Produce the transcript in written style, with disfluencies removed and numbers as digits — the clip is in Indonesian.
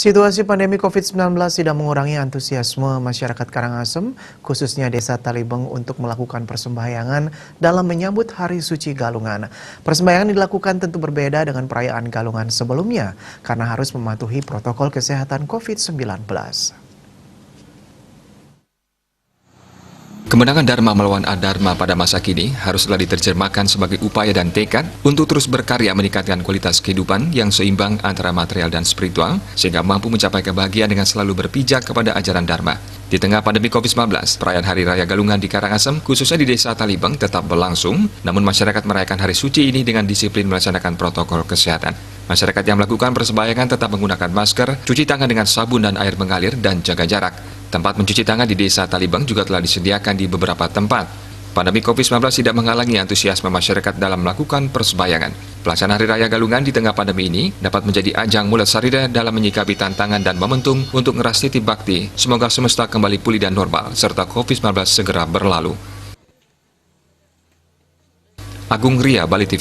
Situasi pandemi COVID-19 tidak mengurangi antusiasme masyarakat Karangasem, khususnya Desa Talibeng untuk melakukan persembahyangan dalam menyambut Hari Suci Galungan. Persembahyangan dilakukan tentu berbeda dengan perayaan Galungan sebelumnya, karena harus mematuhi protokol kesehatan COVID-19. Kemenangan Dharma melawan Adharma pada masa kini haruslah diterjemahkan sebagai upaya dan tekad untuk terus berkarya meningkatkan kualitas kehidupan yang seimbang antara material dan spiritual, sehingga mampu mencapai kebahagiaan dengan selalu berpijak kepada ajaran Dharma. Di tengah pandemi COVID-19, perayaan Hari Raya Galungan di Karangasem, khususnya di Desa Talibeng, tetap berlangsung, namun masyarakat merayakan hari suci ini dengan disiplin melaksanakan protokol kesehatan. Masyarakat yang melakukan persembahyangan tetap menggunakan masker, cuci tangan dengan sabun dan air mengalir, dan jaga jarak. Tempat mencuci tangan di Desa Talibeng juga telah disediakan di beberapa tempat. Pandemi COVID-19 tidak menghalangi antusiasme masyarakat dalam melakukan persembahyangan. Pelaksanaan Hari Raya Galungan di tengah pandemi ini dapat menjadi ajang mulat sarida dalam menyikapi tantangan dan momentum untuk ngeras titip bakti. Semoga semesta kembali pulih dan normal, serta COVID-19 segera berlalu. Agung Ria, Bali TV.